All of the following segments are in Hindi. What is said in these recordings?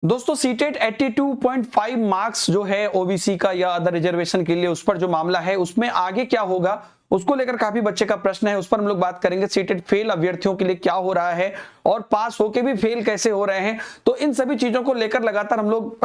दोस्तों सीटेट 82.5 मार्क्स जो है ओबीसी का या अदर रिजर्वेशन के लिए, उस पर जो मामला है उसमें आगे क्या होगा उसको लेकर काफी बच्चे का प्रश्न है। उस पर हम लोग बात करेंगे। सीटेट फेल अभ्यर्थियों के लिए क्या हो रहा है और पास होके भी फेल कैसे हो रहे हैं, तो इन सभी चीजों को लेकर लगातार हम लोग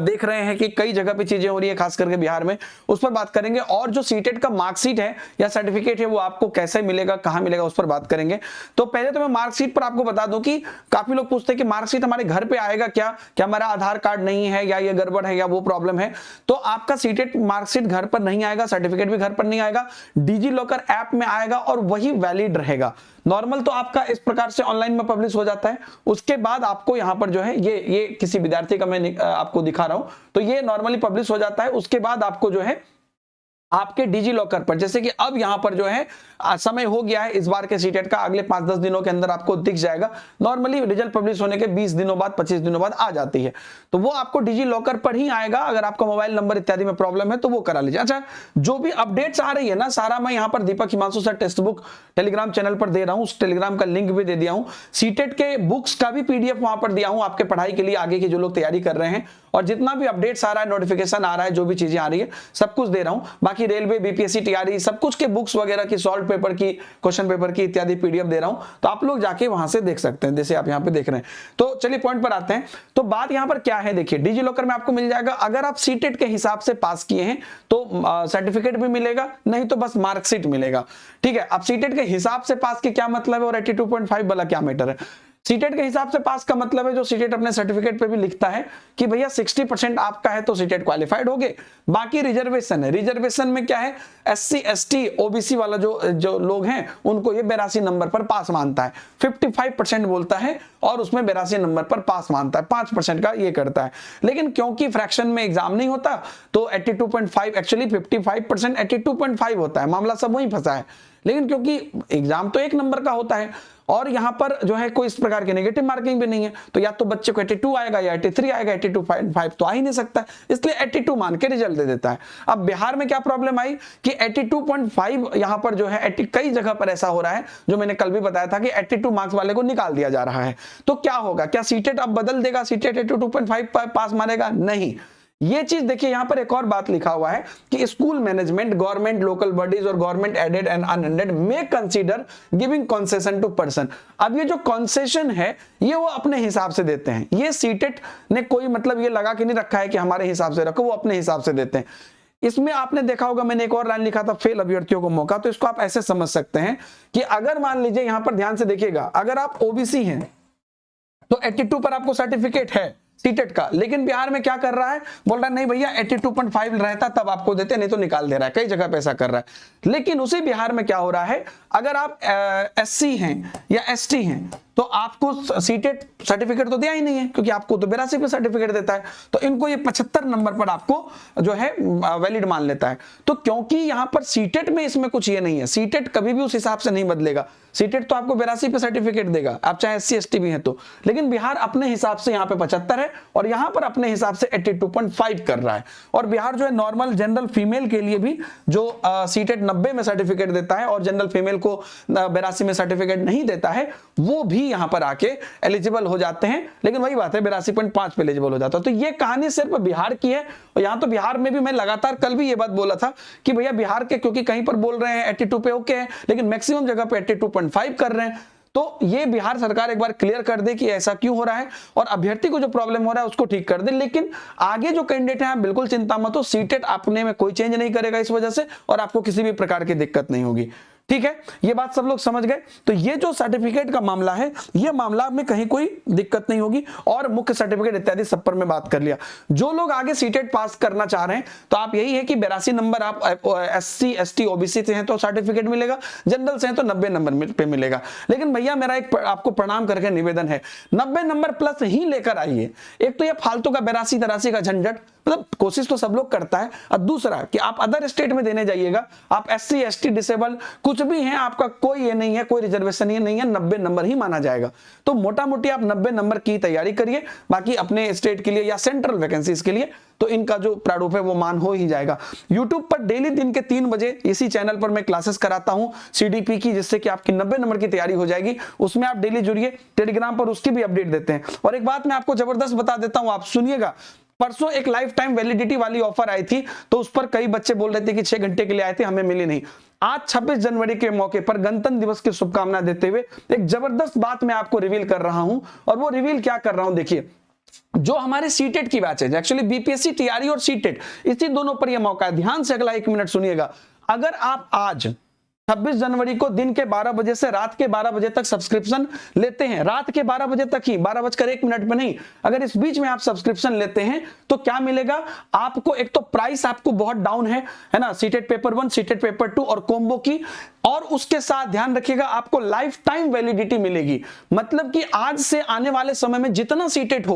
देख रहे हैं कि कई जगह पे चीजें हो रही है, खास करके बिहार में। उस पर बात करेंगे। और जो सीटेट का मार्कशीट है या सर्टिफिकेट है वो आपको कैसे मिलेगा, कहां मिलेगा, उस पर बात करेंगे। तो पहले तो मैं मार्कशीट पर आपको बता दूं कि काफी लोग पूछते हैं कि मार्कशीट हमारे घर पे आएगा क्या हमारा आधार कार्ड नहीं है या ये गड़बड़ है या वो प्रॉब्लम है। तो आपका सीटेट मार्कशीट घर पर नहीं आएगा, सर्टिफिकेट भी घर पर नहीं आएगा, डिजी लॉकर ऐप में आएगा और वही वैलिड रहेगा। नॉर्मल तो आपका इस प्रकार से ऑनलाइन में पब्लिश हो जाता है, उसके बाद आपको यहां पर जो है ये किसी विद्यार्थी का मैं आपको दिखा रहा हूं, तो ये नॉर्मली पब्लिश हो जाता है। उसके बाद आपको जो है आपके डिजी लॉकर पर, जैसे कि अब यहां पर जो है समय हो गया है इस बार के सीटेट का, अगले 5-10 दिनों के अंदर आपको दिख जाएगा। नॉर्मली रिजल्ट पब्लिश होने के 20 दिनों बाद 25 दिनों बाद आ जाती है, तो वो आपको डिजी लॉकर पर ही आएगा। अगर आपका मोबाइल नंबर इत्यादि में प्रॉब्लम है तो वो करा लीजिए। अच्छा, जो भी अपडेट्स आ रही है ना, सारा मैं यहां पर Deepak Himanshu sir textbook Telegram channel पर दे रहा हूं, उस टेलीग्राम का लिंक भी दे दिया हूं। सीटेट के बुक्स का भी पीडीएफ वहां पर दिया हूं आपके पढ़ाई के लिए, आगे की जो लोग तैयारी कर रहे हैं, और जितना भी अपडेट्स आ रहा है, नोटिफिकेशन आ रहा है, जो भी चीजें आ रही है, सब कुछ दे रहा हूं। बाकी रेलवे, बीपीएससी, टीआरई सब कुछ के बुक्स वगैरह की, सॉल्व पेपर की, क्वेश्चन पेपर की इत्यादि पीडीएफ दे रहा हूं, तो आप लोग जाके वहां से देख सकते हैं, जैसे आप यहां पे देख रहे हैं। तो चलिए पॉइंट पर आते हैं। तो बात यहां पर क्या है, देखिए डिजी लॉकर में आपको मिल जाएगा। अगर आप सीटेट के हिसाब से पास किए हैं तो सर्टिफिकेट भी मिलेगा, नहीं तो बस मार्कशीट मिलेगा। ठीक है, अब सीटेट के हिसाब से पास के क्या मतलब है और 82.5 वाला क्या मैटर है। सीटेट के हिसाब से पास का मतलब है, जो सीटेट अपने सर्टिफिकेट पे भी लिखता है कि भैया 60% आपका है तो सीटेट क्वालिफाइड हो गए। बाकी रिजर्वेशन है, रिजर्वेशन में क्या है, एससी एसटी ओबीसी वाला जो लोग हैं उनको ये 82 नंबर पर पास मानता है। 55% बोलता है और उसमें 82 नंबर पर पास मानता है, 5% का ये करता है। लेकिन क्योंकि फ्रैक्शन में एग्जाम नहीं होता तो 82.5 एक्चुअली 55% 82.5 होता है, मामला सब वहीं फंसा है। लेकिन क्योंकि एग्जाम तो 1 नंबर का होता है और यहां पर जो है कोई इस प्रकार की नेगेटिव मार्किंग भी नहीं है, तो या तो बच्चे को 82 आएगा या 83 आएगा, 82.5 तो आ ही नहीं सकता, इसलिए 82 मान के रिजल्ट दे देता है। अब बिहार में क्या प्रॉब्लम आई कि 82.5 यहां पर जो है कई जगह पर ऐसा हो रहा है, जो मैंने कल भी बताया था कि 82 मार्क्स वाले को निकाल दिया जा रहा है। तो क्या होगा, क्या सीटेट अब बदल देगा, सीटेट 82.5 पास मानेगा? नहीं। ये चीज देखिए, यहां पर एक और बात लिखा हुआ है कि school management, government local bodies और government aided and unaided may consider giving concession to person. अब ये जो कंसेशन है ये वो अपने हिसाब से देते हैं, ये सीटेट ने कोई मतलब ये लगा के नहीं रखा है कि हमारे हिसाब से रखो, वो अपने हिसाब से देते हैं। इसमें आपने देखा होगा, मैंने एक और लाइन लिखा था, फेल अभ्यर्थियों को मौका, तो इसको आप ऐसे समझ सकते हैं कि अगर मान लीजिए, यहां पर ध्यान से देखिएगा, अगर आप ओबीसी हैं तो 82 पर आपको सर्टिफिकेट है सीटेट का, लेकिन बिहार में क्या कर रहा है, बोल रहा है नहीं भैया 82.5 रहता तब आपको देते, नहीं तो निकाल दे रहा है, कई जगह पे ऐसा कर रहा है। लेकिन उसी बिहार में क्या हो रहा है, अगर आप एससी हैं या एसटी हैं तो आपको सीटेट सर्टिफिकेट तो दिया ही नहीं है, क्योंकि आपको तो 82 पे सर्टिफिकेट देता है, तो इनको ये 75 नंबर पर आपको जो है वैलिड मान लेता है। तो क्योंकि यहां पर सीटेट में इसमें कुछ ये नहीं है, सीटेट कभी भी उस हिसाब से नहीं बदलेगा, सीटेट तो आपको 82 पे सर्टिफिकेट देगा, आप चाहे एससी एसटी भी हैं तो। लेकिन बिहार अपने हिसाब से यहाँ पे 75 है और यहां पर अपने हिसाब से 82.5 कर रहा है। और बिहार जो है नॉर्मल जनरल फीमेल के लिए भी जो सीटेट 90 में सर्टिफिकेट देता है और जनरल फीमेल को 82 में सर्टिफिकेट नहीं देता है, वो भी यहां पर आके एलिजिबल हो जाते हैं। लेकिन वही बात है, 82.5 पे एलिजिबल हो जाता है। तो ये कहानी सिर्फ बिहार की है। और यहां तो बिहार में भी मैं लगातार कल भी ये बात बोला था कि भैया बिहार के, क्योंकि कहीं पर बोल रहे हैं 82 पे ओके है, लेकिन मैक्सिमम जगह पे 82.5 कर रहे हैं। तो ये बिहार सरकार एक बार क्लियर कर दे कि ऐसा क्यों हो रहा है और अभ्यर्थी को जो प्रॉब्लम हो रहा है उसको ठीक कर दे। लेकिन आगे जो कैंडिडेट है बिल्कुल चिंता मत हो, सीटेट अपने में कोई चेंज नहीं करेगा इस वजह से, और आपको किसी भी प्रकार की दिक्कत नहीं होगी। ठीक है, ये बात सब लोग समझ गए। तो ये जो सर्टिफिकेट का मामला है, ये मामला में कहीं कोई दिक्कत नहीं होगी। और मुख्य सर्टिफिकेट इत्यादि सब पर मैं बात कर लिया। जो लोग आगे सीटेट पास करना चाह रहे हैं तो आप यही है कि 82 नंबर आप एससी एसटी ओबीसी से हैं तो सर्टिफिकेट मिलेगा, जनरल से हैं तो 90 नंबर पे मिलेगा। लेकिन भैया मेरा एक आपको प्रणाम करके निवेदन है, 90 नंबर प्लस ही लेकर आइए। एक तो ये फालतू का 82-83 का झंझट, मतलब कोशिश तो सब लोग करता है। और दूसरा कि आप अदर स्टेट में देने जाइएगा, आप SC ST डिसेबल कुछ भी हैं, आपका कोई ये नहीं है, कोई रिजर्वेशन ये नहीं है, 90 नंबर ही माना जाएगा। तो मोटा मोटी आप 90 नंबर की तैयारी करिए, बाकी अपने स्टेट के लिए या सेंट्रल वैकेंसीज के लिए तो इनका जो प्रारूप है वो मान हो ही जाएगा। YouTube पर डेली दिन के 3 बजे इसी चैनल पर मैं क्लासेस कराता हूं CDP की, जिससे कि आपकी 90 नंबर की तैयारी हो जाएगी। उसमें आप डेली जुड़िए। टेलीग्राम पर उसकी भी अपडेट देते हैं। और एक बात मैं आपको जबरदस्त बता देता हूं, आप सुनिएगा। परसों एक लाइफ टाइम वैलिडिटी वाली ऑफर आई थी, तो उस पर कई बच्चे बोल रहे थे कि 6 घंटे के लिए आए थे, हमें मिली नहीं। आज 26 जनवरी के मौके पर गणतंत्र दिवस की शुभकामनाएं देते हुए एक जबरदस्त बात मैं आपको रिवील कर रहा हूं। और वो रिवील क्या कर रहा हूं, देखिए, जो हमारे सीटेट की बैच है, एक्चुअली BPSC TRE और सीटेट, इसी दोनों पर यह मौका है। ध्यान से अगला 1 मिनट सुनिएगा। अगर आप आज 26 जनवरी को दिन के 12 बजे से रात के 12 बजे तक सब्सक्रिप्शन लेते हैं, रात के 12 बजे तक ही, 12:01 पे नहीं, अगर इस बीच में आप सब्सक्रिप्शन लेते हैं तो क्या मिलेगा आपको? एक तो प्राइस आपको बहुत डाउन है ना, सीटेट पेपर 1, सीटेट पेपर 2 और कॉम्बो की, और उसके साथ ध्यान रखिएगा आपको लाइफ टाइम वैलिडिटी मिलेगी। मतलब कि आज से आने वाले समय में जितना सीटेट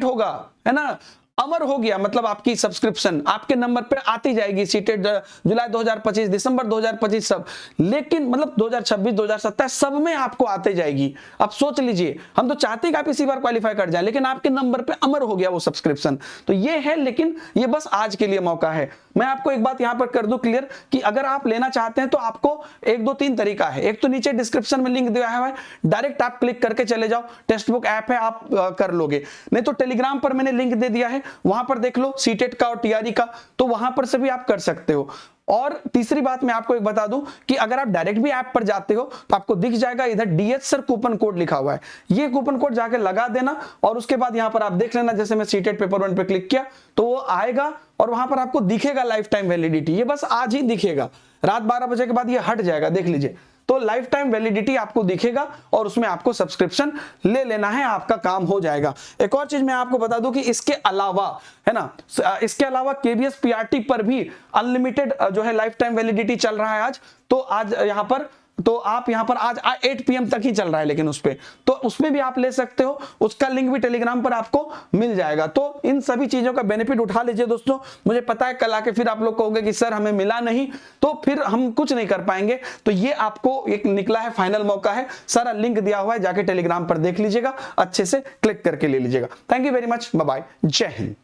होगा है ना, अमर हो गया। मतलब आपकी सब्सक्रिप्शन आपके नंबर पे आती जाएगी, सीटेट जुलाई 2025, दिसंबर 2025 सब, लेकिन मतलब 2026, 2027 सब में आपको आते जाएगी। अब सोच लीजिए, हम तो चाहते हैं कि आप इसी बार क्वालिफाई कर जाए, लेकिन आपके नंबर पे अमर हो गया वो सब्सक्रिप्शन। तो ये है, लेकिन ये बस आज के लिए मौका है। मैं आपको एक बात यहां पर कर दूं क्लियर कि अगर आप लेना चाहते हैं तो आपको 1 2 3 तरीका है। एक तो नीचे डिस्क्रिप्शन में लिंक दिया है, डायरेक्ट आप क्लिक करके चले जाओ, टेक्स्ट बुक ऐप है, आप कर लोगे। नहीं तो टेलीग्राम पर मैंने लिंक दे दिया है, वहां पर देख लो, सीटेट का और TRE का, तो वहां पर से भी आप कर सकते हो। और तीसरी बात मैं आपको एक बता दूं कि अगर आप डायरेक्ट भी ऐप पर जाते हो तो आपको दिख जाएगा इधर DH सर कूपन कोड लिखा हुआ है, ये कूपन कोड जाके लगा देना। और उसके बाद यहां पर आप देख लेना, जैसे मैं सीटेट पेपर 1 पे क्लिक किया तो वो आएगा और वहां पर आपको दिखेगा लाइफ टाइम वैलिडिटी। ये बस आज ही दिखेगा, रात 12 बजे के बाद ये हट जाएगा, देख लीजिए। तो लाइफ टाइम वैलिडिटी आपको दिखेगा और उसमें आपको सब्सक्रिप्शन ले लेना है, आपका काम हो जाएगा। एक और चीज मैं आपको बता दूं कि इसके अलावा है ना, इसके अलावा KVS PRT पर भी अनलिमिटेड जो है लाइफ टाइम वैलिडिटी चल रहा है आज। तो आज यहां पर तो आप यहां पर आज 8 PM तक ही चल रहा है, लेकिन उस पे तो उसमें भी आप ले सकते हो। उसका लिंक भी टेलीग्राम पर आपको मिल जाएगा। तो इन सभी चीजों का बेनिफिट उठा लीजिए दोस्तों। मुझे पता है कल आके फिर आप लोग कहोगे कि सर हमें मिला नहीं, तो फिर हम कुछ नहीं कर पाएंगे। तो ये आपको एक निकला है, फाइनल मौका है। सारा लिंक दिया हुआ है, जाके टेलीग्राम पर देख लीजिएगा, अच्छे से क्लिक करके ले लीजिएगा। Thank you very much, bye bye, जय हिंद।